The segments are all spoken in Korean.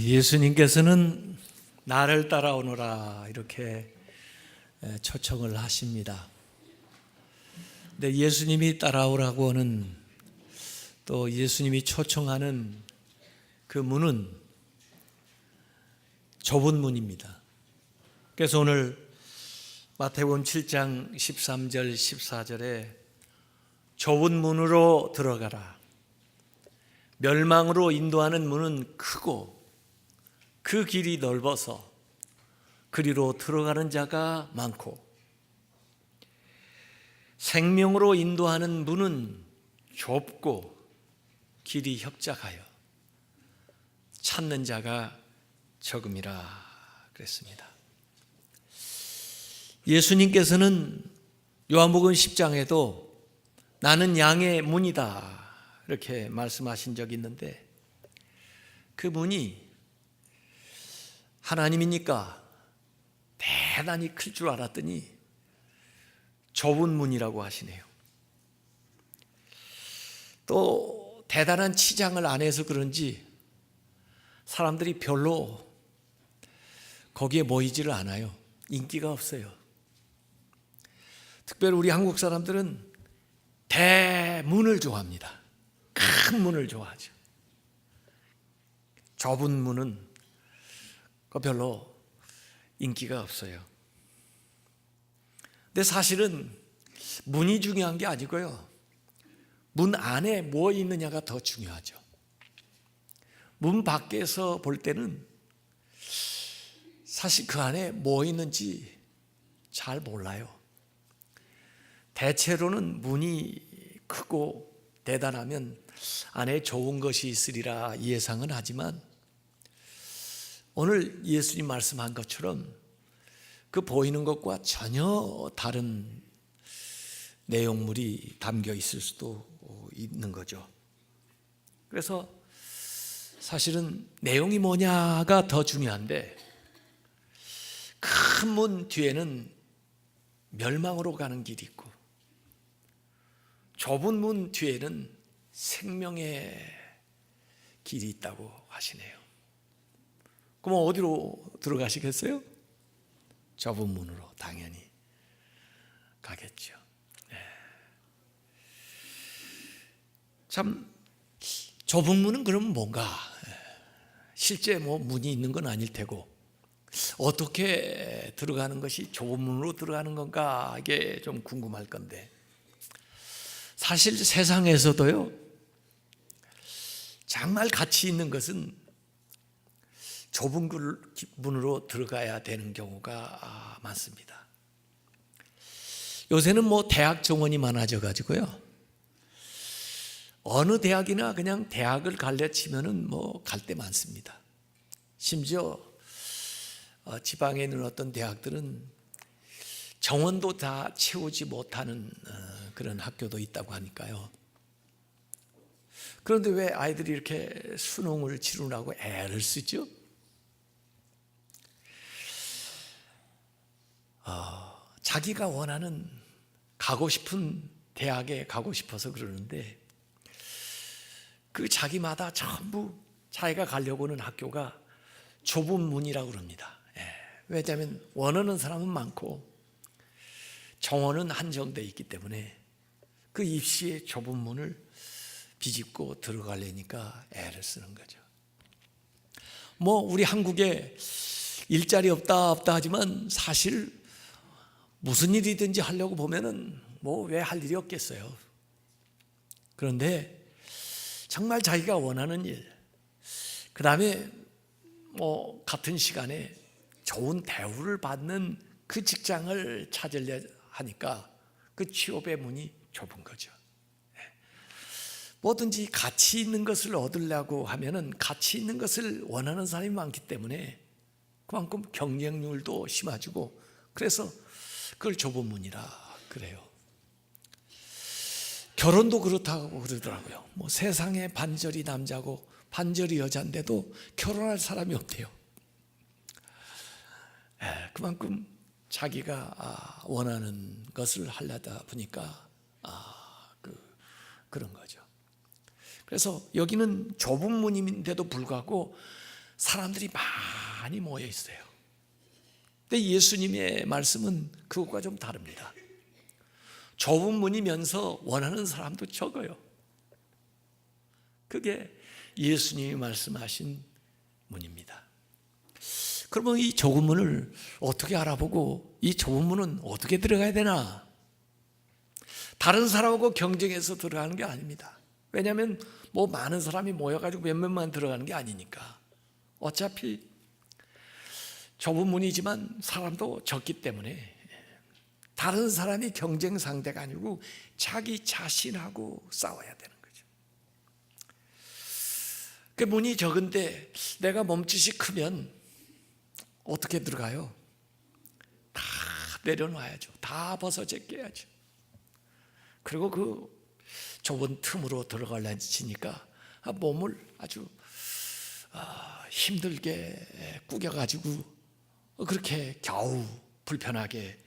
예수님께서는 나를 따라오너라 이렇게 초청을 하십니다. 근데 예수님이 따라오라고 하는 또 예수님이 초청하는 그 문은 좁은 문입니다. 그래서 오늘 마태복음 7장 13절 14절에 좁은 문으로 들어가라. 멸망으로 인도하는 문은 크고 그 길이 넓어서 그리로 들어가는 자가 많고 생명으로 인도하는 문은 좁고 길이 협착하여 찾는 자가 적음이라 그랬습니다. 예수님께서는 요한복음 10장에도 나는 양의 문이다 이렇게 말씀하신 적이 있는데 그 문이 하나님이니까 대단히 클 줄 알았더니 좁은 문이라고 하시네요. 또 대단한 치장을 안 해서 그런지 사람들이 별로 거기에 모이지를 않아요. 인기가 없어요. 특별히 우리 한국 사람들은 대문을 좋아합니다. 큰 문을 좋아하죠. 좁은 문은 별로 인기가 없어요. 근데 사실은 문이 중요한 게 아니고요. 문 안에 뭐 있느냐가 더 중요하죠. 문 밖에서 볼 때는 사실 그 안에 뭐 있는지 잘 몰라요. 대체로는 문이 크고 대단하면 안에 좋은 것이 있으리라 예상은 하지만 오늘 예수님 말씀한 것처럼 그 보이는 것과 전혀 다른 내용물이 담겨 있을 수도 있는 거죠. 그래서 사실은 내용이 뭐냐가 더 중요한데 큰 문 뒤에는 멸망으로 가는 길이 있고 좁은 문 뒤에는 생명의 길이 있다고 하시네요. 그럼 어디로 들어가시겠어요? 좁은 문으로 당연히 가겠죠. 참 좁은 문은 그러면 뭔가 실제 문이 있는 건 아닐 테고 어떻게 들어가는 것이 좁은 문으로 들어가는 건가 이게 좀 궁금할 건데 사실 세상에서도요 정말 가치 있는 것은 좁은 문으로 들어가야 되는 경우가 많습니다. 요새는 대학 정원이 많아져 가지고요 어느 대학이나 그냥 대학을 갈래 치면은 갈 데 많습니다. 심지어 지방에 있는 어떤 대학들은 정원도 다 채우지 못하는 그런 학교도 있다고 하니까요. 그런데 왜 아이들이 이렇게 수능을 치르라고 애를 쓰죠? 자기가 원하는 가고 싶은 대학에 가고 싶어서 그러는데 그 자기마다 전부 자기가 가려고 하는 학교가 좁은 문이라고 그럽니다. 왜냐하면 원하는 사람은 많고 정원은 한정되어 있기 때문에 그 입시의 좁은 문을 비집고 들어가려니까 애를 쓰는 거죠. 우리 한국에 일자리 없다 하지만 사실 무슨 일이든지 하려고 보면은 왜 할 일이 없겠어요. 그런데 정말 자기가 원하는 일, 그 다음에 같은 시간에 좋은 대우를 받는 그 직장을 찾으려 하니까 그 취업의 문이 좁은 거죠. 뭐든지 가치 있는 것을 얻으려고 하면은 가치 있는 것을 원하는 사람이 많기 때문에 그만큼 경쟁률도 심해지고 그래서 그걸 좁은 문이라 그래요. 결혼도 그렇다고 그러더라고요. 세상에 반절이 남자고 반절이 여자인데도 결혼할 사람이 없대요. 그만큼 자기가 원하는 것을 하려다 보니까 그런 거죠. 그래서 여기는 좁은 문인데도 불구하고 사람들이 많이 모여 있어요. 근데 예수님의 말씀은 그것과 좀 다릅니다. 좁은 문이면서 원하는 사람도 적어요. 그게 예수님이 말씀하신 문입니다. 그러면 이 좁은 문을 어떻게 알아보고 이 좁은 문은 어떻게 들어가야 되나? 다른 사람하고 경쟁해서 들어가는 게 아닙니다. 왜냐하면 뭐 많은 사람이 모여가지고 몇몇만 들어가는 게 아니니까. 어차피 좁은 문이지만 사람도 적기 때문에 다른 사람이 경쟁 상대가 아니고 자기 자신하고 싸워야 되는 거죠. 그 문이 적은데 내가 몸짓이 크면 어떻게 들어가요? 다 내려놔야죠. 다 벗어 제껴야죠. 그리고 그 좁은 틈으로 들어가려니 치니까 몸을 아주 힘들게 꾸겨가지고 그렇게 겨우 불편하게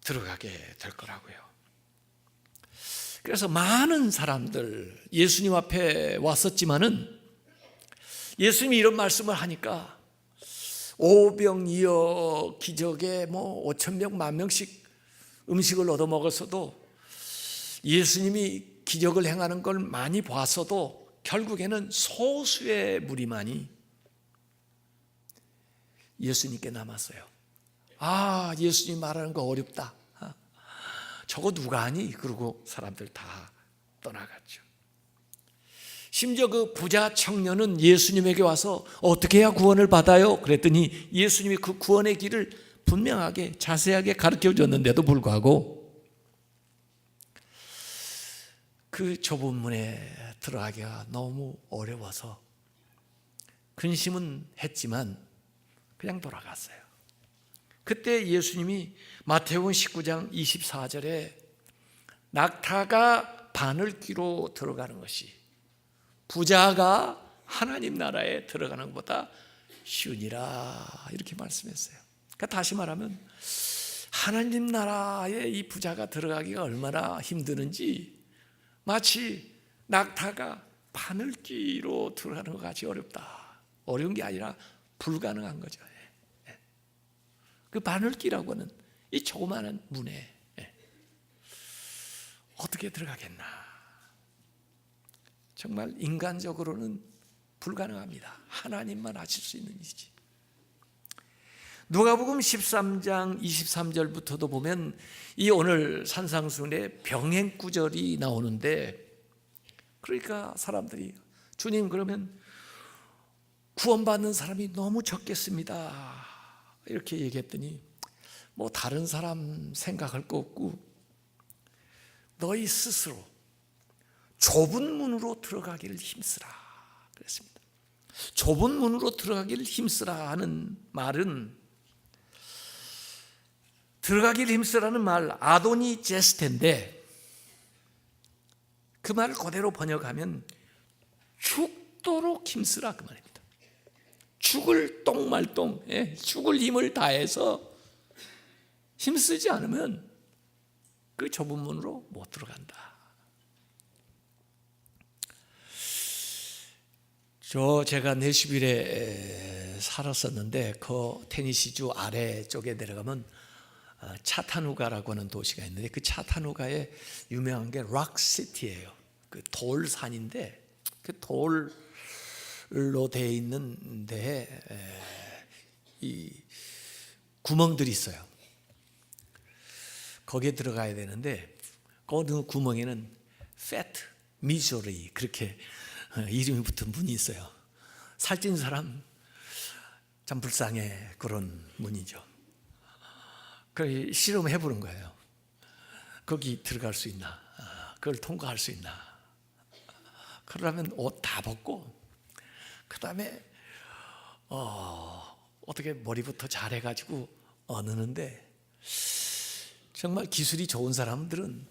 들어가게 될 거라고요. 그래서 많은 사람들 예수님 앞에 왔었지만은 예수님이 이런 말씀을 하니까 오병이어 기적에 5,000명, 10,000명씩 음식을 얻어 먹었어도 예수님이 기적을 행하는 걸 많이 봤어도 결국에는 소수의 무리만이 예수님께 남았어요. 예수님 말하는 거 어렵다. 저거 누가 아니? 그러고 사람들 다 떠나갔죠. 심지어 그 부자 청년은 예수님에게 와서 어떻게 해야 구원을 받아요? 그랬더니 예수님이 그 구원의 길을 분명하게 자세하게 가르쳐 줬는데도 불구하고 그 좁은 문에 들어가기가 너무 어려워서 근심은 했지만 그냥 돌아갔어요. 그때 예수님이 마태복음 19장 24절에 낙타가 바늘귀로 들어가는 것이 부자가 하나님 나라에 들어가는 것보다 쉬우니라 이렇게 말씀했어요. 그러니까 다시 말하면 하나님 나라에 이 부자가 들어가기가 얼마나 힘드는지 마치 낙타가 바늘귀로 들어가는 것 같이 어렵다. 어려운 게 아니라 불가능한 거죠. 그 바늘귀라고 하는 이 조그마한 문에 어떻게 들어가겠나? 정말 인간적으로는 불가능합니다. 하나님만 하실 수 있는 일이지. 누가복음 13장 23절부터도 보면 이 오늘 산상수훈의 병행구절이 나오는데, 그러니까 사람들이 주님 그러면 구원받는 사람이 너무 적겠습니다 이렇게 얘기했더니 다른 사람 생각할 거 없고 너희 스스로 좁은 문으로 들어가기를 힘쓰라 그랬습니다. 좁은 문으로 들어가기를 힘쓰라 하는 말은, 들어가기를 힘쓰라는 말 아도니 제스테인데 그 말을 그대로 번역하면 죽도록 힘쓰라 그 말입니다. 죽을 똥말똥, 죽을 힘을 다해서 힘쓰지 않으면 그 좁은 문으로 못 들어간다. 제가 내슈빌에 살았었는데 그 테니시주 아래쪽에 내려가면 차타누가라고 하는 도시가 있는데 그 차타누가에 유명한 게 락시티예요. 그 돌산인데 그 돌로 되어 있는 데에 이 구멍들이 있어요. 거기에 들어가야 되는데 그 구멍에는 fat, misery 그렇게 이름이 붙은 문이 있어요. 살찐 사람 참 불쌍해 그런 문이죠. 그 실험해 보는 거예요. 거기 들어갈 수 있나? 그걸 통과할 수 있나? 그러려면 옷 다 벗고 그 다음에 어떻게 머리부터 잘해가지고 넣는데 정말 기술이 좋은 사람들은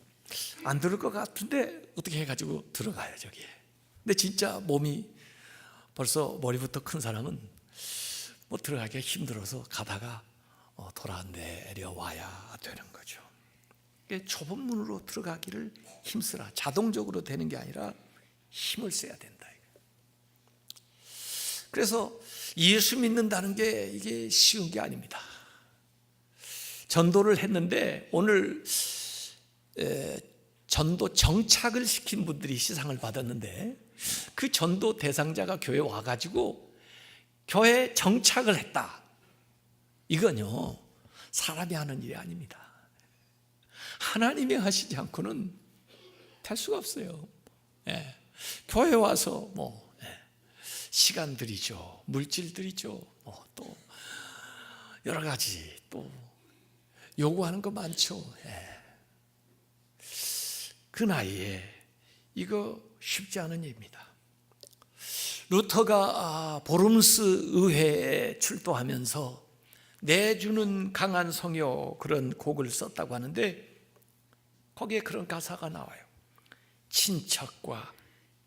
안 들을 것 같은데 어떻게 해가지고 들어가요 저기에. 근데 진짜 몸이 벌써 머리부터 큰 사람은 들어가기가 힘들어서 가다가 돌아 내려와야 되는 거죠. 좁은 문으로 들어가기를 힘쓰라. 자동적으로 되는 게 아니라 힘을 써야 된다. 그래서 예수 믿는다는 게 이게 쉬운 게 아닙니다. 전도를 했는데 오늘 전도 정착을 시킨 분들이 시상을 받았는데, 그 전도 대상자가 교회에 와가지고 교회에 정착을 했다. 이건요, 사람이 하는 일이 아닙니다. 하나님이 하시지 않고는 될 수가 없어요. 교회 와서 시간 들이죠, 물질 들이죠, 또 여러 가지 또 요구하는 거 많죠. 그 나이에 이거 쉽지 않은 일입니다. 루터가 보름스 의회에 출도하면서 내주는 강한 성요, 그런 곡을 썼다고 하는데, 거기에 그런 가사가 나와요. 친척과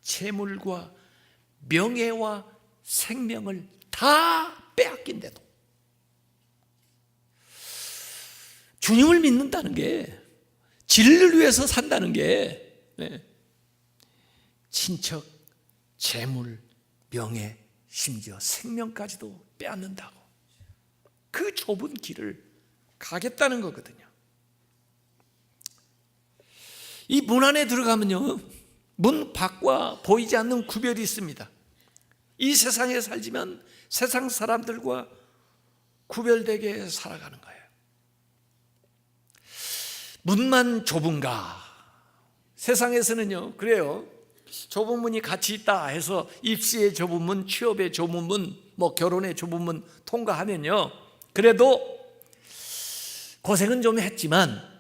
재물과 명예와 생명을 다 빼앗긴데도 주님을 믿는다는 게, 진리를 위해서 산다는 게 친척, 재물, 명예, 심지어 생명까지도 빼앗는다고, 그 좁은 길을 가겠다는 거거든요. 이 문 안에 들어가면요, 문 밖과 보이지 않는 구별이 있습니다. 이 세상에 살지만 세상 사람들과 구별되게 살아가는 거예요. 문만 좁은가? 세상에서는요, 그래요. 좁은 문이 같이 있다 해서 입시의 좁은 문, 취업의 좁은 문, 결혼의 좁은 문 통과하면요, 그래도 고생은 좀 했지만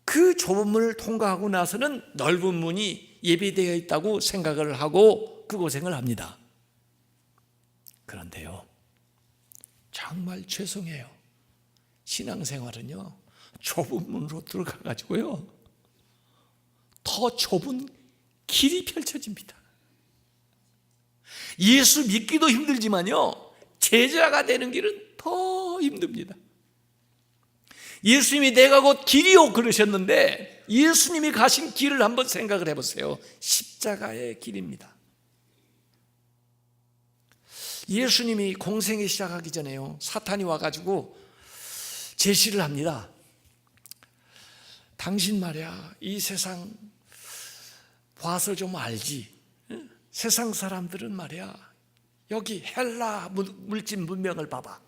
그 좁은 문을 통과하고 나서는 넓은 문이 예비되어 있다고 생각을 하고 그 고생을 합니다. 그런데요, 정말 죄송해요. 신앙생활은요, 좁은 문으로 들어가가지고요, 더 좁은 길이 펼쳐집니다. 예수 믿기도 힘들지만요, 제자가 되는 길은 더 힘듭니다. 예수님이 내가 곧 길이요 그러셨는데, 예수님이 가신 길을 한번 생각을 해보세요. 십자가의 길입니다. 예수님이 공생에 시작하기 전에요, 사탄이 와가지고 제시를 합니다. 당신 말이야, 이 세상 봐서 좀 알지. 세상 사람들은 말이야, 여기 헬라 물질 문명을 봐봐.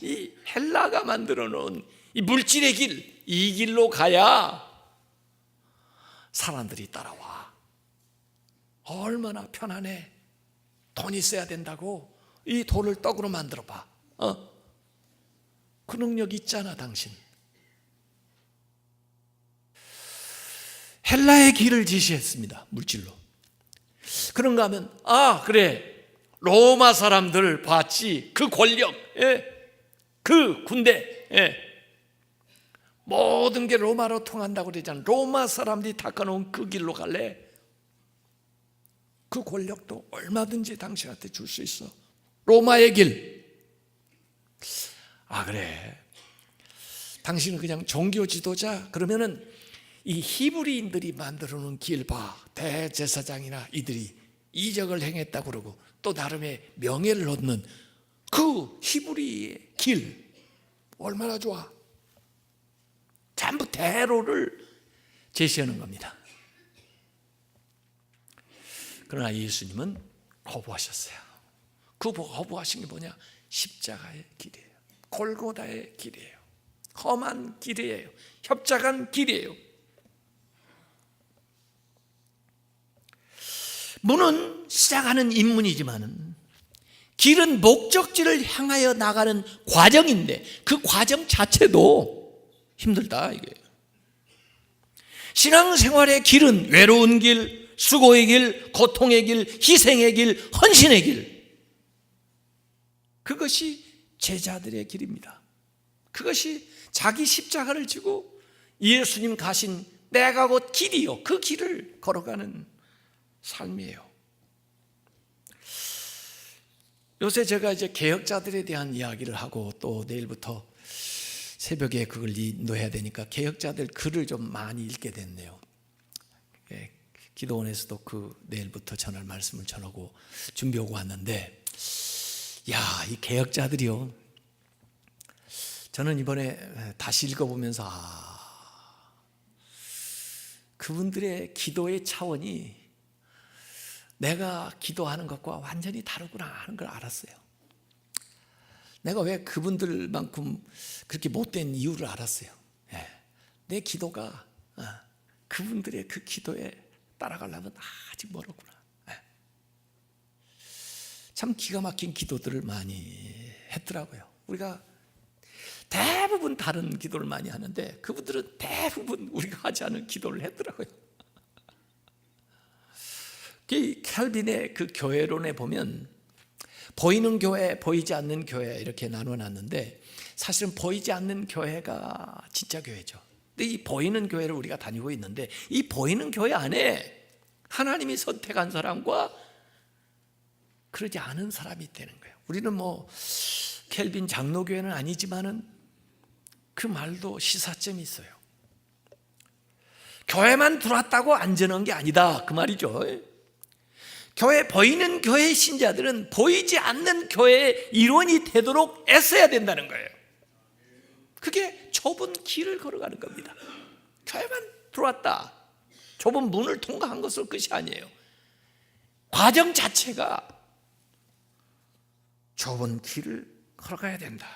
이 헬라가 만들어 놓은 이 물질의 길, 이 길로 가야 사람들이 따라와. 얼마나 편안해. 돈 있어야 된다고 이 돌을 떡으로 만들어 봐. 그 능력 있잖아 당신. 헬라의 길을 제시했습니다. 물질로. 그런가 하면 그래, 로마 사람들 봤지. 그 권력, 그 군대, 모든 게 로마로 통한다고 그러잖아. 로마 사람들이 닦아놓은 그 길로 갈래? 그 권력도 얼마든지 당신한테 줄 수 있어. 로마의 길. 그래, 당신은 그냥 종교 지도자? 그러면은 이 히브리인들이 만들어 놓은 길 봐. 대제사장이나 이들이 이적을 행했다고 그러고 또 나름의 명예를 얻는 그 히브리의 길, 얼마나 좋아. 전부 대로를 제시하는 겁니다. 그러나 예수님은 거부하셨어요. 그 거부하신 게 뭐냐? 십자가의 길이에요. 골고다의 길이에요. 험한 길이에요. 협착한 길이에요. 문은 시작하는 인문이지만 길은 목적지를 향하여 나가는 과정인데, 그 과정 자체도 힘들다 이거예요. 신앙생활의 길은 외로운 길, 수고의 길, 고통의 길, 희생의 길, 헌신의 길. 그것이 제자들의 길입니다. 그것이 자기 십자가를 지고 예수님 가신 내가 곧 길이요, 그 길을 걸어가는 삶이에요. 요새 제가 이제 개혁자들에 대한 이야기를 하고 또 내일부터 새벽에 그걸 인도해야 되니까 개혁자들 글을 좀 많이 읽게 됐네요. 기도원에서도 그 내일부터 전할 말씀을 전하고 준비하고 왔는데, 이 개혁자들이요. 저는 이번에 다시 읽어보면서 그분들의 기도의 차원이 내가 기도하는 것과 완전히 다르구나 하는 걸 알았어요. 내가 왜 그분들만큼 그렇게 못된 이유를 알았어요. 내 기도가 그분들의 그 기도에 따라가려면 아직 멀었구나. 참 기가 막힌 기도들을 많이 했더라고요. 우리가 대부분 다른 기도를 많이 하는데 그분들은 대부분 우리가 하지 않은 기도를 했더라고요. 켈빈의 그 교회론에 보면 보이는 교회, 보이지 않는 교회 이렇게 나눠놨는데 사실은 보이지 않는 교회가 진짜 교회죠. 근데 이 보이는 교회를 우리가 다니고 있는데 이 보이는 교회 안에 하나님이 선택한 사람과 그러지 않은 사람이 있다는 거예요. 우리는 뭐 켈빈 장로교회는 아니지만은 그 말도 시사점이 있어요. 교회만 들어왔다고 안전한 게 아니다 그 말이죠. 교회 보이는 교회 신자들은 보이지 않는 교회의 일원이 되도록 애써야 된다는 거예요. 그게 좁은 길을 걸어가는 겁니다. 교회만 들어왔다, 좁은 문을 통과한 것은 끝이 아니에요. 과정 자체가 좁은 길을 걸어가야 된다.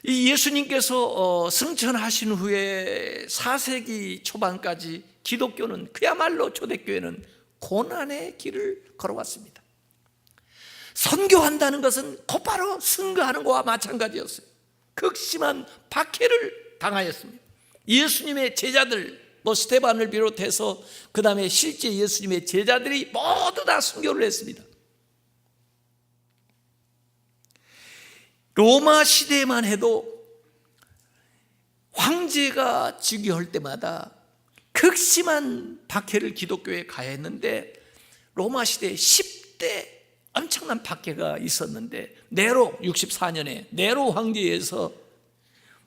이 예수님께서 승천하신 후에 4세기 초반까지 기독교는 그야말로 초대교회는 고난의 길을 걸어왔습니다. 선교한다는 것은 곧바로 승거하는 것과 마찬가지였어요. 극심한 박해를 당하였습니다. 예수님의 제자들 스데반을 비롯해서 그 다음에 실제 예수님의 제자들이 모두 다 순교를 했습니다. 로마 시대에만 해도 황제가 즉위할 때마다 극심한 박해를 기독교에 가했는데 로마 시대에 10대 엄청난 박해가 있었는데 네로 64년에 네로 황제에서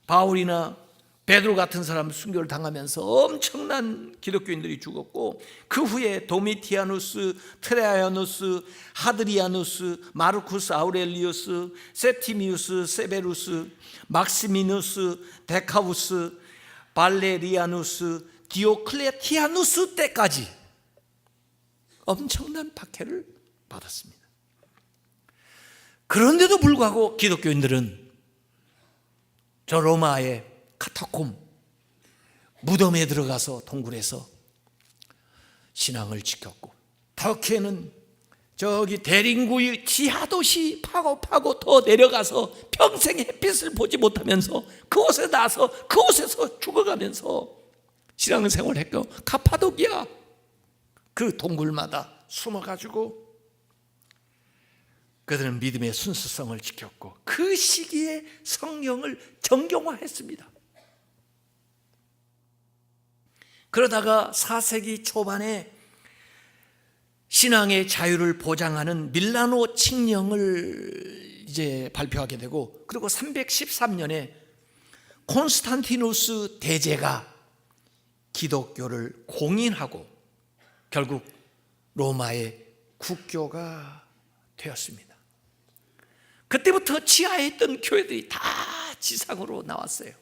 바울이나 베드로 같은 사람 순교를 당하면서 엄청난 기독교인들이 죽었고 그 후에 도미티아누스, 트레아누스, 하드리아누스, 마르쿠스 아우렐리우스, 세티미우스, 세베루스, 막시미누스, 데카우스, 발레리아누스, 디오클레티아누스 때까지 엄청난 박해를 받았습니다. 그런데도 불구하고 기독교인들은 저 로마의 카타콤 무덤에 들어가서 동굴에서 신앙을 지켰고, 터키에는 저기 대림구의 지하도시 파고 더 내려가서 평생 햇빛을 보지 못하면서 그곳에 나서 그곳에서 죽어가면서 신앙생활을 했고, 카파도키아 그 동굴마다 숨어가지고 그들은 믿음의 순수성을 지켰고 그 시기에 성령을 정경화했습니다. 그러다가 4세기 초반에 신앙의 자유를 보장하는 밀라노 칙령을 이제 발표하게 되고, 그리고 313년에 콘스탄티누스 대제가 기독교를 공인하고 결국 로마의 국교가 되었습니다. 그때부터 지하에 있던 교회들이 다 지상으로 나왔어요.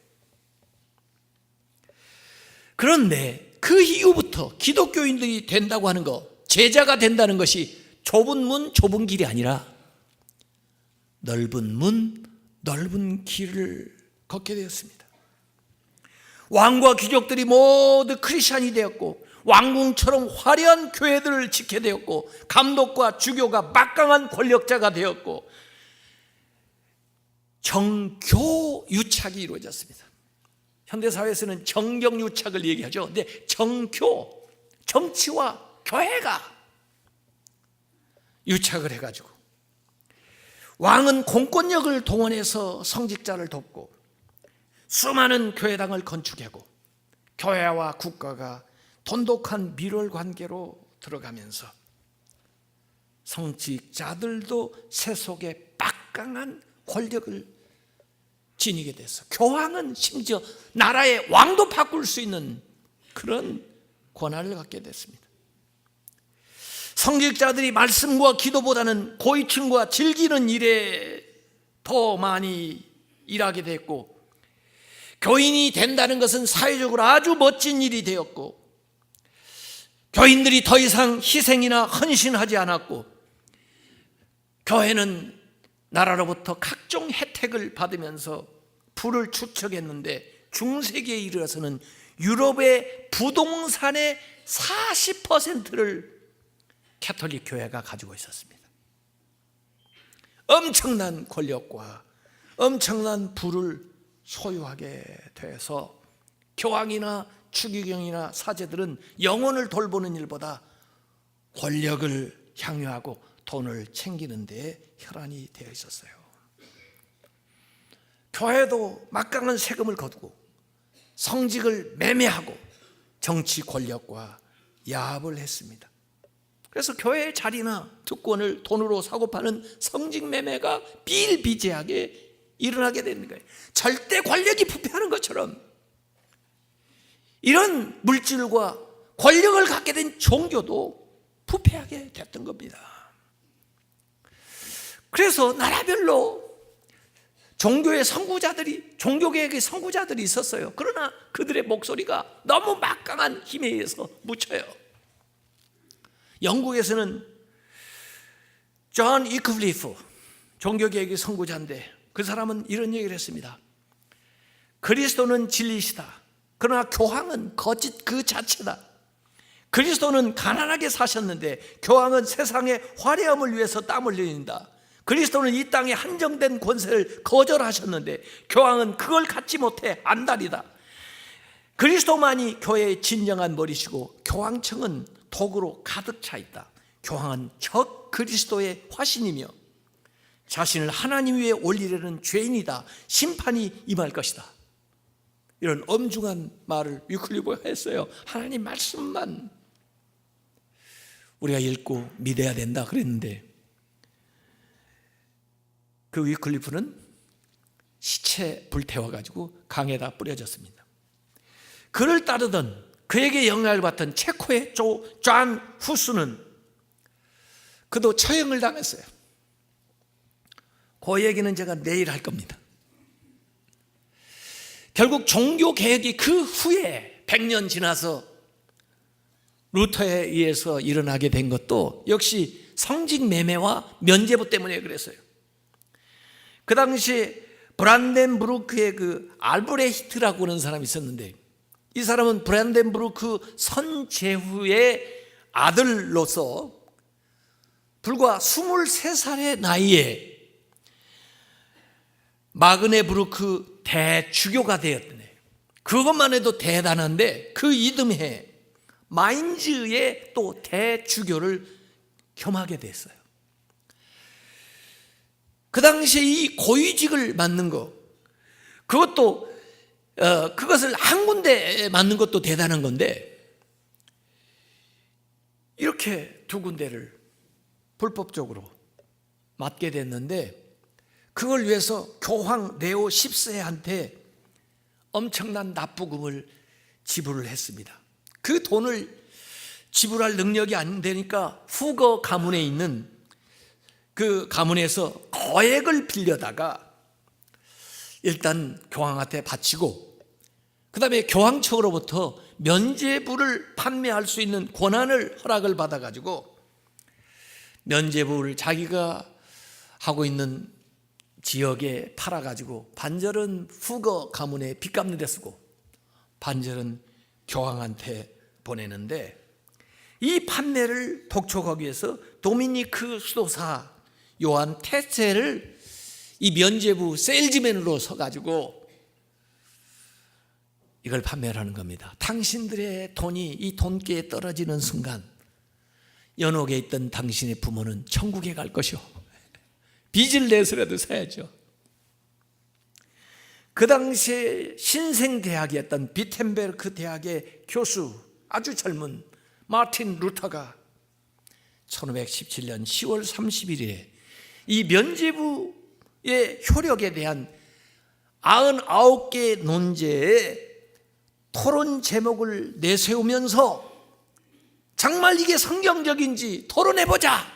그런데 그 이후부터 기독교인들이 된다고 하는 것, 제자가 된다는 것이 좁은 문, 좁은 길이 아니라 넓은 문, 넓은 길을 걷게 되었습니다. 왕과 귀족들이 모두 크리스찬이 되었고, 왕궁처럼 화려한 교회들을 짓게 되었고, 감독과 주교가 막강한 권력자가 되었고, 정교유착이 이루어졌습니다. 현대사회에서는 정경유착을 얘기하죠. 근데 정교, 정치와 교회가 유착을 해가지고 왕은 공권력을 동원해서 성직자를 돕고 수많은 교회당을 건축하고 교회와 국가가 돈독한 밀월 관계로 들어가면서 성직자들도 세속의 막강한 권력을 지니게 돼서 교황은 심지어 나라의 왕도 바꿀 수 있는 그런 권한을 갖게 됐습니다. 성직자들이 말씀과 기도보다는 고위층과 즐기는 일에 더 많이 일하게 됐고, 교인이 된다는 것은 사회적으로 아주 멋진 일이 되었고, 교인들이 더 이상 희생이나 헌신하지 않았고, 교회는 나라로부터 각종 혜택을 받으면서 부를 축적했는데, 중세기에 이르러서는 유럽의 부동산의 40%를 캐톨릭 교회가 가지고 있었습니다. 엄청난 권력과 엄청난 부를 소유하게 돼서 교황이나 추기경이나 사제들은 영혼을 돌보는 일보다 권력을 향유하고 돈을 챙기는 데에 혈안이 되어 있었어요. 교회도 막강한 세금을 거두고 성직을 매매하고 정치 권력과 야합을 했습니다. 그래서 교회의 자리나 특권을 돈으로 사고 파는 성직 매매가 비일비재하게 일어나게 되는 거예요. 절대 권력이 부패하는 것처럼 이런 물질과 권력을 갖게 된 종교도 부패하게 됐던 겁니다. 그래서 나라별로 종교계의 선구자들이 있었어요. 그러나 그들의 목소리가 너무 막강한 힘에 의해서 묻혀요. 영국에서는 존 위클리프 종교개혁의 선구자인데, 그 사람은 이런 얘기를 했습니다. 그리스도는 진리시다. 그러나 교황은 거짓 그 자체다. 그리스도는 가난하게 사셨는데 교황은 세상의 화려함을 위해서 땀을 흘린다. 그리스도는 이 땅에 한정된 권세를 거절하셨는데 교황은 그걸 갖지 못해 안달이다. 그리스도만이 교회의 진정한 머리시고 교황청은 도구로 가득 차 있다. 교황은 적 그리스도의 화신이며 자신을 하나님 위에 올리려는 죄인이다. 심판이 임할 것이다. 이런 엄중한 말을 위클리프가 했어요. 하나님 말씀만 우리가 읽고 믿어야 된다 그랬는데, 그 위클리프는 시체 불태워가지고 강에다 뿌려졌습니다. 그를 따르던, 그에게 영향을 받던 체코의 존 후스는 그도 처형을 당했어요. 그 얘기는 제가 내일 할 겁니다. 결국 종교개혁이 그 후에 100년 지나서 루터에 의해서 일어나게 된 것도 역시 성직 매매와 면죄부 때문에 그랬어요. 그 당시 브란덴부르크의 그 알브레히트라고 하는 사람이 있었는데, 이 사람은 브란덴부르크 선제후의 아들로서 불과 23살의 나이에 마그네부르크 대주교가 되었네. 그것만 해도 대단한데, 그 이듬해 마인즈의 또 대주교를 겸하게 됐어요. 그 당시에 이 고위직을 맡는 것, 그것도 그것을 한 군데 맡는 것도 대단한 건데, 이렇게 두 군데를 불법적으로 맡게 됐는데, 그걸 위해서 교황 네오 10세한테 엄청난 납부금을 지불을 했습니다. 그 돈을 지불할 능력이 안 되니까 후거 가문에 있는 그 가문에서 거액을 빌려다가 일단 교황한테 바치고, 그 다음에 교황청으로부터 면죄부를 판매할 수 있는 권한을 허락을 받아가지고 면죄부를 자기가 하고 있는 지역에 팔아가지고 반절은 후거 가문에 빚 갚는 데 쓰고 반절은 교황한테 보내는데, 이 판매를 독촉하기 위해서 도미니크 수도사 요한 테세를 이 면죄부 세일즈맨으로 서가지고 이걸 판매를 하는 겁니다. 당신들의 돈이 이 돈께에 떨어지는 순간 연옥에 있던 당신의 부모는 천국에 갈 것이오. 빚을 내서라도 사야죠. 그 당시에 신생대학이었던 비텐베르크 대학의 교수, 아주 젊은 마틴 루터가 1517년 10월 31일에 이 면죄부의 효력에 대한 99개의 논제의 토론 제목을 내세우면서 정말 이게 성경적인지 토론해보자.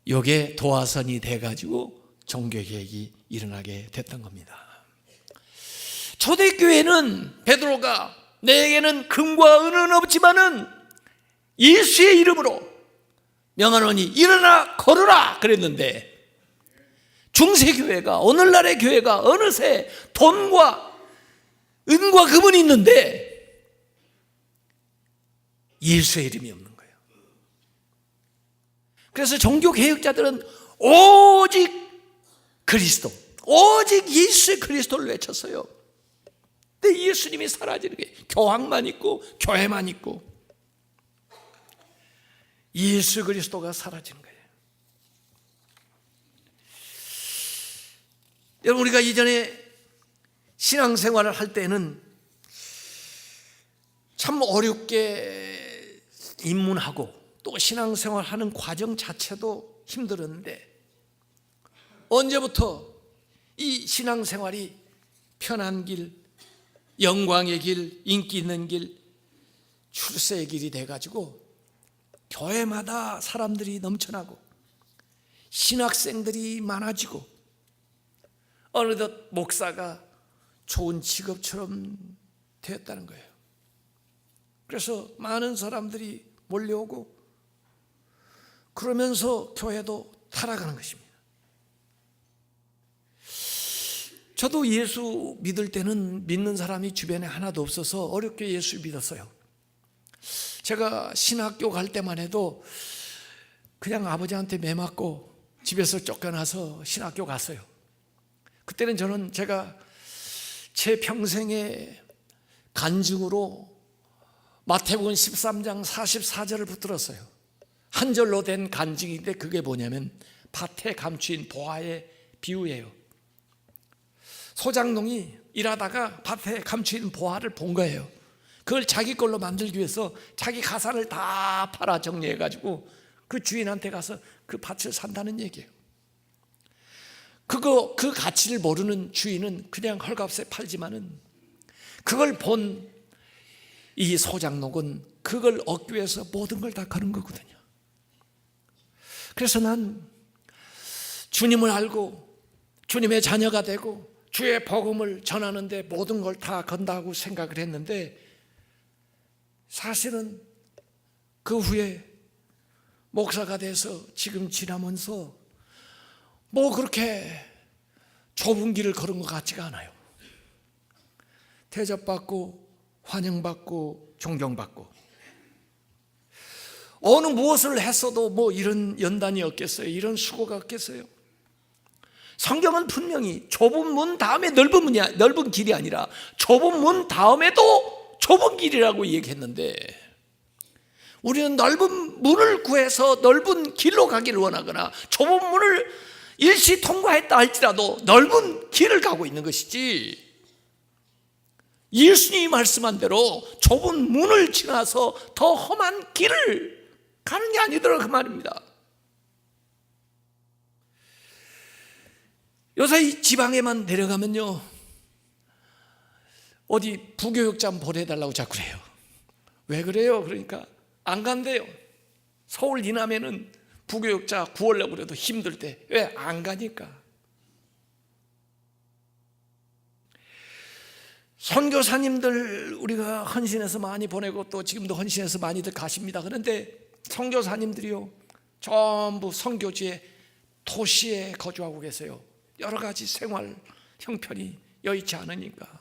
이게 도화선이 돼가지고 종교개혁이 일어나게 됐던 겁니다. 초대교회는 베드로가 내게는 금과 은은 없지만은 예수의 이름으로 명하노니 일어나 걸으라 그랬는데, 중세교회가, 오늘날의 교회가 어느새 돈과 은과 금은 있는데 예수의 이름이 없는 거예요. 그래서 종교개혁자들은 오직 그리스도, 오직 예수의 그리스도를 외쳤어요. 근데 예수님이 사라지는 게 교황만 있고 교회만 있고 예수 그리스도가 사라지는 거예요. 여러분, 우리가 이전에 신앙생활을 할 때는 참 어렵게 입문하고 또 신앙생활하는 과정 자체도 힘들었는데, 언제부터 이 신앙생활이 편한 길, 영광의 길, 인기 있는 길, 출세의 길이 돼가지고 교회마다 사람들이 넘쳐나고 신학생들이 많아지고 어느덧 목사가 좋은 직업처럼 되었다는 거예요. 그래서 많은 사람들이 몰려오고 그러면서 교회도 타락하는 것입니다. 저도 예수 믿을 때는 믿는 사람이 주변에 하나도 없어서 어렵게 예수 믿었어요. 제가 신학교 갈 때만 해도 그냥 아버지한테 매 맞고 집에서 쫓겨나서 신학교 갔어요. 그때는 저는 제가 제 평생의 간증으로 마태복음 13장 44절을 붙들었어요. 한 절로 된 간증인데 그게 뭐냐면 밭에 감추인 보화의 비유예요. 소장농이 일하다가 밭에 감추인 보화를 본 거예요. 그걸 자기 걸로 만들기 위해서 자기 가산을 다 팔아 정리해가지고 그 주인한테 가서 그 밭을 산다는 얘기예요. 그 가치를 모르는 주인은 그냥 헐값에 팔지만은 그걸 본 이 소장농은 그걸 얻기 위해서 모든 걸 다 거는 거거든요. 그래서 난 주님을 알고 주님의 자녀가 되고 주의 복음을 전하는데 모든 걸 다 건다고 생각을 했는데, 사실은 그 후에 목사가 돼서 지금 지나면서 뭐 그렇게 좁은 길을 걸은 것 같지가 않아요. 대접받고 환영받고 존경받고 어느 무엇을 했어도 뭐 이런 연단이 없겠어요? 이런 수고가 없겠어요? 성경은 분명히 좁은 문 다음에 넓은 길이 아니라 좁은 문 다음에도 좁은 길이라고 얘기했는데, 우리는 넓은 문을 구해서 넓은 길로 가기를 원하거나 좁은 문을 일시 통과했다 할지라도 넓은 길을 가고 있는 것이지, 예수님이 말씀한 대로 좁은 문을 지나서 더 험한 길을 가는 게 아니더라 그 말입니다. 요새 이 지방에만 내려가면요, 어디 부교육장 보내달라고 자꾸 그래요. 왜 그래요? 그러니까 안 간대요. 서울 이남에는 부교육자 구하려고 그래도 힘들 때 왜 안 가니까. 선교사님들 우리가 헌신해서 많이 보내고 또 지금도 헌신해서 많이들 가십니다. 그런데 선교사님들이요, 전부 선교지의 도시에 거주하고 계세요. 여러 가지 생활 형편이 여의치 않으니까.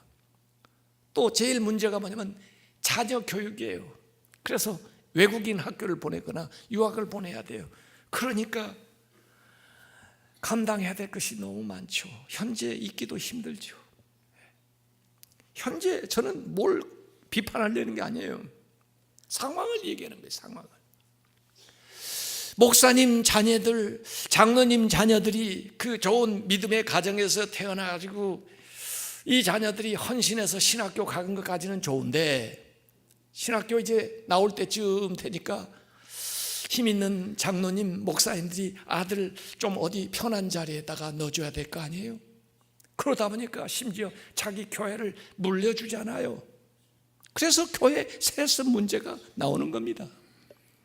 또 제일 문제가 뭐냐면 자녀 교육이에요. 그래서 외국인 학교를 보내거나 유학을 보내야 돼요. 그러니까 감당해야 될 것이 너무 많죠. 현재 있기도 힘들죠. 현재 저는 뭘 비판하려는 게 아니에요. 상황을 얘기하는 거예요. 상황을. 목사님 자녀들, 장로님 자녀들이 그 좋은 믿음의 가정에서 태어나가지고 이 자녀들이 헌신해서 신학교 가는 것까지는 좋은데, 신학교 이제 나올 때쯤 되니까 힘 있는 장로님, 목사님들이 아들 좀 어디 편한 자리에다가 넣어줘야 될 거 아니에요? 그러다 보니까 심지어 자기 교회를 물려주잖아요. 그래서 교회 세습 문제가 나오는 겁니다.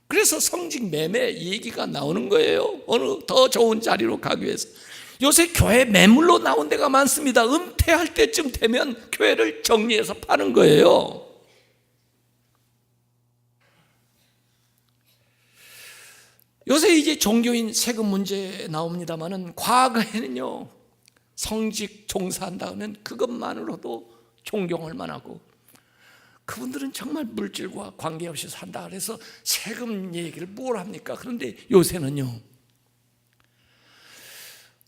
그래서 성직 매매 얘기가 나오는 거예요. 어느 더 좋은 자리로 가기 위해서. 요새 교회 매물로 나온 데가 많습니다. 은퇴할 때쯤 되면 교회를 정리해서 파는 거예요. 요새 이제 종교인 세금 문제 나옵니다만은 과거에는요, 성직 종사한다면 그것만으로도 존경할 만하고, 그분들은 정말 물질과 관계없이 산다 그래서 세금 얘기를 뭘 합니까? 그런데 요새는요,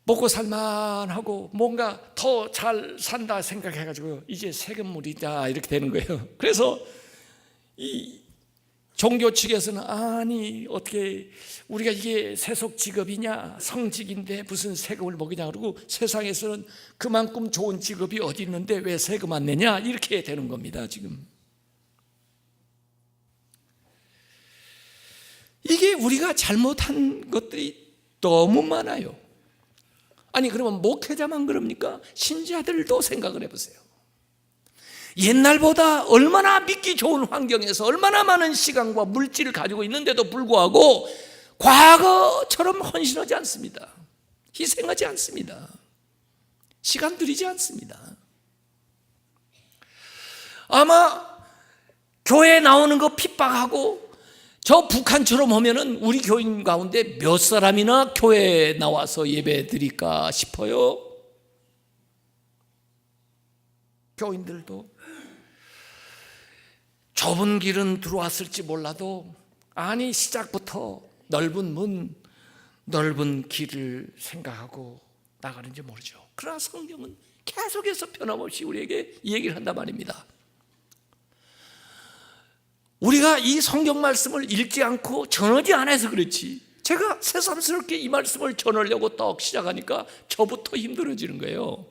먹고 살만하고 뭔가 더 잘 산다 생각해가지고 이제 세금물이다 이렇게 되는 거예요. 그래서 이 종교 측에서는 아니 어떻게 우리가 이게 세속 직업이냐, 성직인데 무슨 세금을 먹이냐, 그러고 세상에서는 그만큼 좋은 직업이 어디 있는데 왜 세금 안 내냐, 이렇게 되는 겁니다. 지금 이게 우리가 잘못한 것들이 너무 많아요. 아니 그러면 목회자만 그럽니까? 신자들도 생각을 해보세요. 옛날보다 얼마나 믿기 좋은 환경에서 얼마나 많은 시간과 물질을 가지고 있는데도 불구하고 과거처럼 헌신하지 않습니다. 희생하지 않습니다. 시간 들이지 않습니다. 아마 교회에 나오는 거 핍박하고 저 북한처럼 하면은 우리 교인 가운데 몇 사람이나 교회에 나와서 예배 드릴까 싶어요. 교인들도 좁은 길은 들어왔을지 몰라도 아니 시작부터 넓은 문, 넓은 길을 생각하고 나가는지 모르죠. 그러나 성경은 계속해서 변함없이 우리에게 얘기를 한단 말입니다. 우리가 이 성경 말씀을 읽지 않고 전하지 않아서 그렇지, 제가 새삼스럽게 이 말씀을 전하려고 딱 시작하니까 저부터 힘들어지는 거예요.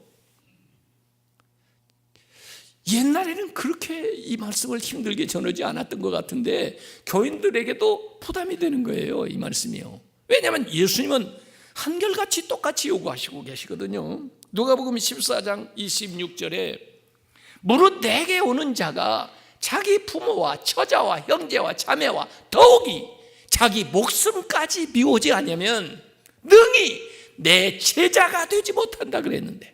옛날에는 그렇게 이 말씀을 힘들게 전하지 않았던 것 같은데 교인들에게도 부담이 되는 거예요, 이 말씀이요. 왜냐하면 예수님은 한결같이 똑같이 요구하시고 계시거든요. 누가복음 14장 26절에 무릇 내게 오는 자가 자기 부모와 처자와 형제와 자매와 더욱이 자기 목숨까지 미워지 않으면 능히 내 제자가 되지 못한다 그랬는데,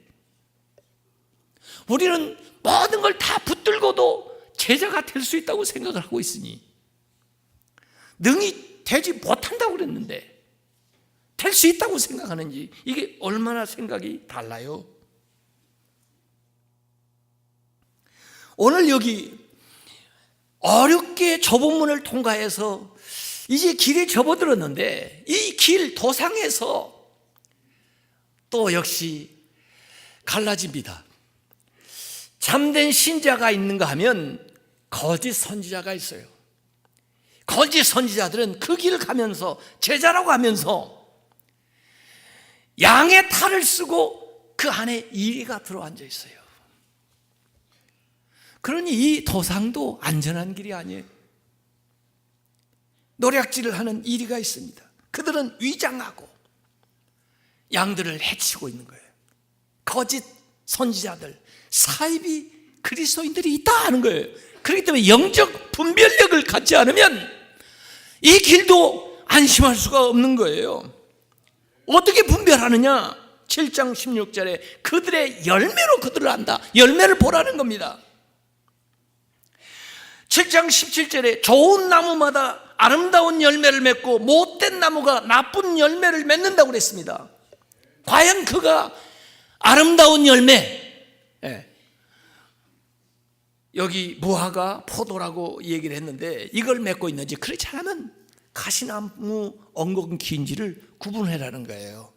우리는 모든 걸 다 붙들고도 제자가 될 수 있다고 생각을 하고 있으니 능히 되지 못한다고 그랬는데 될 수 있다고 생각하는지, 이게 얼마나 생각이 달라요. 오늘 여기 어렵게 좁은 문을 통과해서 이제 길에 접어들었는데 이 길 도상에서 또 역시 갈라집니다. 참된 신자가 있는가 하면 거짓 선지자가 있어요. 거짓 선지자들은 그 길을 가면서 제자라고 하면서 양의 탈을 쓰고 그 안에 이리가 들어앉아 있어요. 그러니 이 도상도 안전한 길이 아니에요. 노략질을 하는 이리가 있습니다. 그들은 위장하고 양들을 해치고 있는 거예요. 거짓 선지자들, 사이비 그리스도인들이 있다 하는 거예요. 그렇기 때문에 영적 분별력을 갖지 않으면 이 길도 안심할 수가 없는 거예요. 어떻게 분별하느냐? 7장 16절에 그들의 열매로 그들을 안다. 열매를 보라는 겁니다. 7장 17절에 좋은 나무마다 아름다운 열매를 맺고 못된 나무가 나쁜 열매를 맺는다고 그랬습니다. 과연 그가 아름다운 열매, 여기 무화과, 포도라고 얘기를 했는데 이걸 맺고 있는지, 그렇지 않으면 가시나무 엉겅퀴인지를 구분해라는 거예요.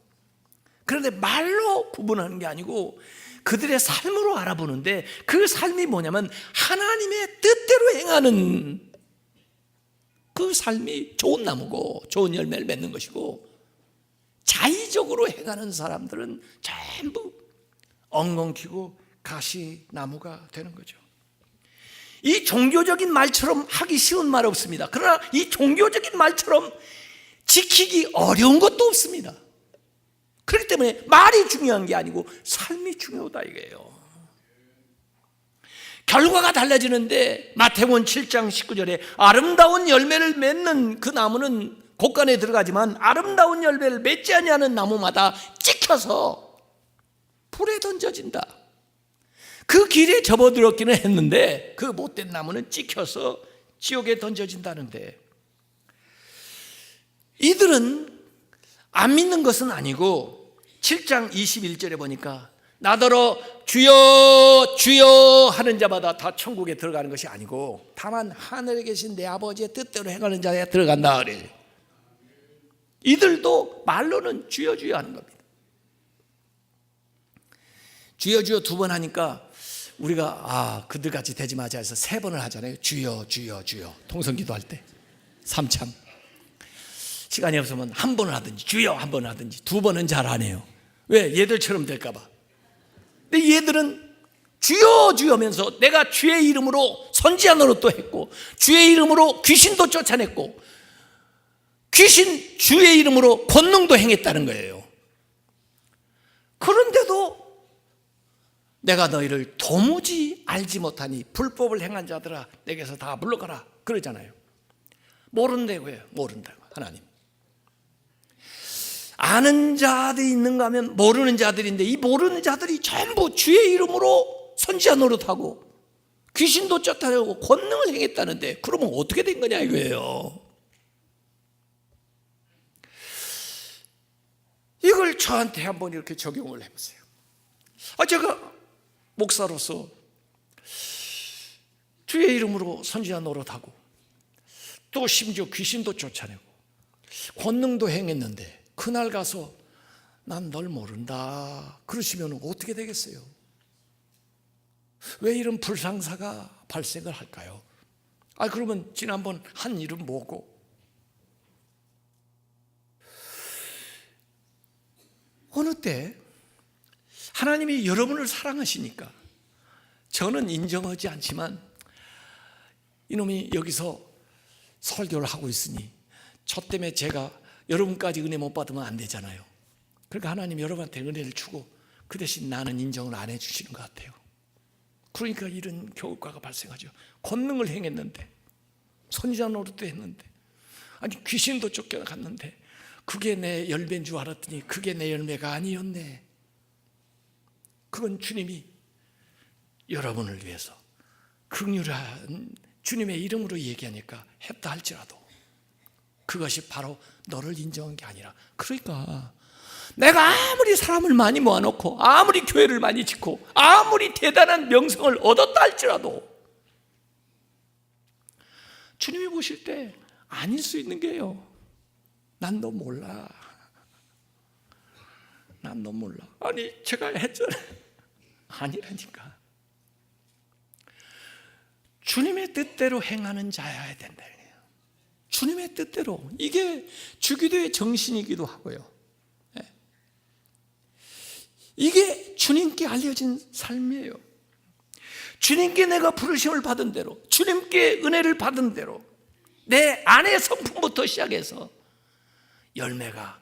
그런데 말로 구분하는 게 아니고 그들의 삶으로 알아보는데, 그 삶이 뭐냐면 하나님의 뜻대로 행하는 그 삶이 좋은 나무고 좋은 열매를 맺는 것이고, 자의적으로 행하는 사람들은 전부 엉겅퀴고 가시나무가 되는 거죠. 이 종교적인 말처럼 하기 쉬운 말 없습니다. 그러나 이 종교적인 말처럼 지키기 어려운 것도 없습니다. 그렇기 때문에 말이 중요한 게 아니고 삶이 중요하다 이거예요. 결과가 달라지는데 마태복음 7장 19절에 아름다운 열매를 맺는 그 나무는 곳간에 들어가지만 아름다운 열매를 맺지 아니하는 나무마다 찍혀서 불에 던져진다. 그 길에 접어들었기는 했는데 그 못된 나무는 찍혀서 지옥에 던져진다는데, 이들은 안 믿는 것은 아니고 7장 21절에 보니까 나더러 주여 주여 하는 자마다 다 천국에 들어가는 것이 아니고 다만 하늘에 계신 내 아버지의 뜻대로 행하는 자에 들어간다 그래요. 이들도 말로는 주여 주여 하는 겁니다. 주여 주여 2번 하니까 우리가 그들같이 되지 마자 해서 3번을 하잖아요. 주여 주여 주여, 통성기도 할 때 3참. 시간이 없으면 1번을 하든지 주여 1번을 하든지 2번은 잘 안 해요. 왜? 얘들처럼 될까 봐. 근데 얘들은 주여 주여 하면서 내가 주의 이름으로 선지자 노릇도 했고 주의 이름으로 귀신도 쫓아냈고 귀신 주의 이름으로 권능도 행했다는 거예요. 그런데도 내가 너희를 도무지 알지 못하니 불법을 행한 자들아 내게서 다 물러가라 그러잖아요. 모른다고요. 모른다고. 하나님 아는 자들이 있는가 하면 모르는 자들인데 이 모르는 자들이 전부 주의 이름으로 선지자 노릇하고 귀신도 쫓아내고 권능을 행했다는데 그러면 어떻게 된 거냐 이거예요. 이걸 저한테 한번 이렇게 적용을 해보세요. 제가 목사로서 주의 이름으로 선지자 노릇하고 또 심지어 귀신도 쫓아내고 권능도 행했는데 그날 가서 난 널 모른다 그러시면 어떻게 되겠어요? 왜 이런 불상사가 발생을 할까요? 그러면 지난번 한 일은 뭐고? 어느 때 하나님이 여러분을 사랑하시니까 저는 인정하지 않지만 이놈이 여기서 설교를 하고 있으니 저 때문에 제가 여러분까지 은혜 못 받으면 안 되잖아요. 그러니까 하나님 여러분한테 은혜를 주고 그 대신 나는 인정을 안 해주시는 것 같아요. 그러니까 이런 결과가 발생하죠. 권능을 행했는데 선지자 노릇도 했는데 귀신도 쫓겨갔는데 그게 내 열매인 줄 알았더니 그게 내 열매가 아니었네. 그건 주님이 여러분을 위해서 긍휼한 주님의 이름으로 얘기하니까 했다 할지라도 그것이 바로 너를 인정한 게 아니라, 그러니까 내가 아무리 사람을 많이 모아놓고 아무리 교회를 많이 짓고 아무리 대단한 명성을 얻었다 할지라도 주님이 보실 때 아닐 수 있는 게요. 난 너 몰라. 난 너 몰라. 제가 했잖아요. 아니라니까. 주님의 뜻대로 행하는 자여야 된다. 주님의 뜻대로. 이게 주기도의 정신이기도 하고요. 이게 주님께 알려진 삶이에요. 주님께 내가 부르심을 받은 대로, 주님께 은혜를 받은 대로 내 안의 성품부터 시작해서 열매가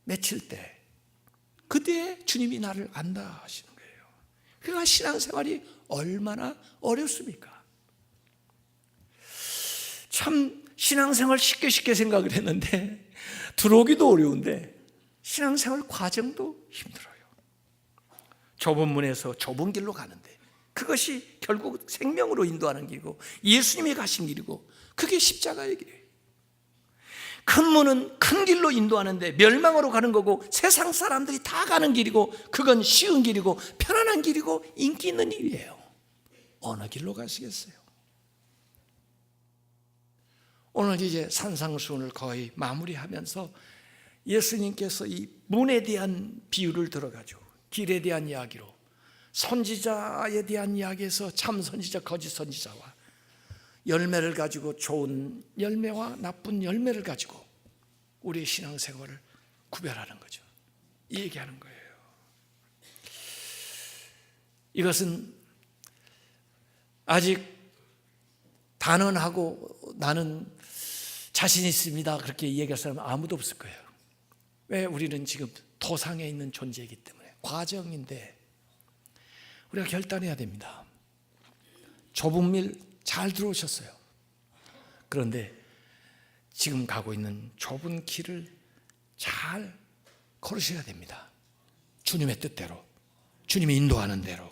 맺힐 때 그때 주님이 나를 안다 하시는 거예요. 그러니까 신앙생활이 얼마나 어렵습니까? 참 신앙생활 쉽게 생각을 했는데 들어오기도 어려운데 신앙생활 과정도 힘들어요. 좁은 문에서 좁은 길로 가는데 그것이 결국 생명으로 인도하는 길이고 예수님이 가신 길이고 그게 십자가의 길이에요. 큰 문은 큰 길로 인도하는데 멸망으로 가는 거고 세상 사람들이 다 가는 길이고 그건 쉬운 길이고 편안한 길이고 인기 있는 일이에요. 어느 길로 가시겠어요? 오늘 이제 산상수훈을 거의 마무리하면서 예수님께서 이 문에 대한 비유를 들어가지고 길에 대한 이야기로 선지자에 대한 이야기에서 참 선지자, 거짓 선지자와 열매를 가지고 좋은 열매와 나쁜 열매를 가지고 우리의 신앙생활을 구별하는 거죠. 이 얘기하는 거예요. 이것은 아직 단언하고 나는 자신 있습니다 그렇게 얘기할 사람은 아무도 없을 거예요. 왜? 우리는 지금 도상에 있는 존재이기 때문에. 과정인데 우리가 결단해야 됩니다. 좁은 길 잘 들어오셨어요. 그런데 지금 가고 있는 좁은 길을 잘 걸으셔야 됩니다. 주님의 뜻대로, 주님이 인도하는 대로.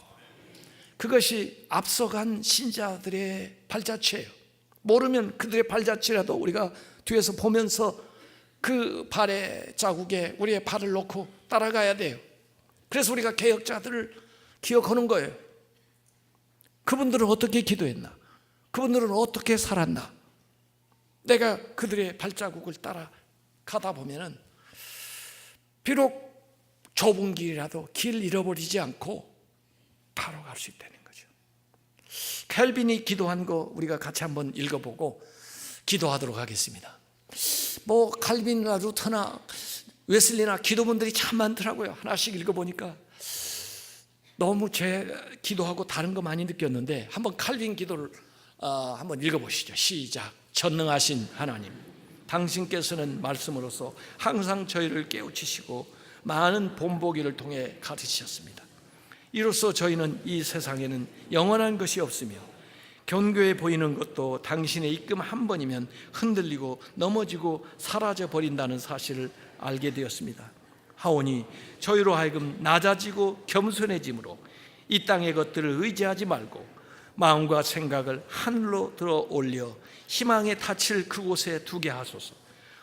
그것이 앞서간 신자들의 발자취예요. 모르면 그들의 발자취라도 우리가 뒤에서 보면서 그 발의 자국에 우리의 발을 놓고 따라가야 돼요. 그래서 우리가 개혁자들을 기억하는 거예요. 그분들은 어떻게 기도했나? 그분들은 어떻게 살았나? 내가 그들의 발자국을 따라가다 보면은 비록 좁은 길이라도 길 잃어버리지 않고 바로 갈 수 있다는 거죠. 켈빈이 기도한 거 우리가 같이 한번 읽어보고 기도하도록 하겠습니다. 뭐 칼빈이나 루터나 웨슬리나 기도문들이 참 많더라고요. 하나씩 읽어보니까 너무 제 기도하고 다른 거 많이 느꼈는데 한번 칼빈 기도를 한번 읽어보시죠. 시작. 전능하신 하나님, 당신께서는 말씀으로서 항상 저희를 깨우치시고 많은 본보기를 통해 가르치셨습니다. 이로써 저희는 이 세상에는 영원한 것이 없으며 견고해 보이는 것도 당신의 입금 한 번이면 흔들리고 넘어지고 사라져 버린다는 사실을 알게 되었습니다. 하오니 저희로 하여금 낮아지고 겸손해짐으로 이 땅의 것들을 의지하지 말고 마음과 생각을 하늘로 들어 올려 희망의 닻을 그곳에 두게 하소서.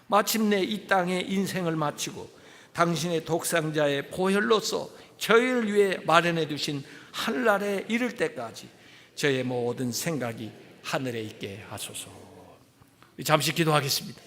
마침내 이 땅의 인생을 마치고 당신의 독상자의 보혈로서 저희를 위해 마련해 두신 하늘나라에 이를 때까지 저의 모든 생각이 하늘에 있게 하소서. 잠시 기도하겠습니다.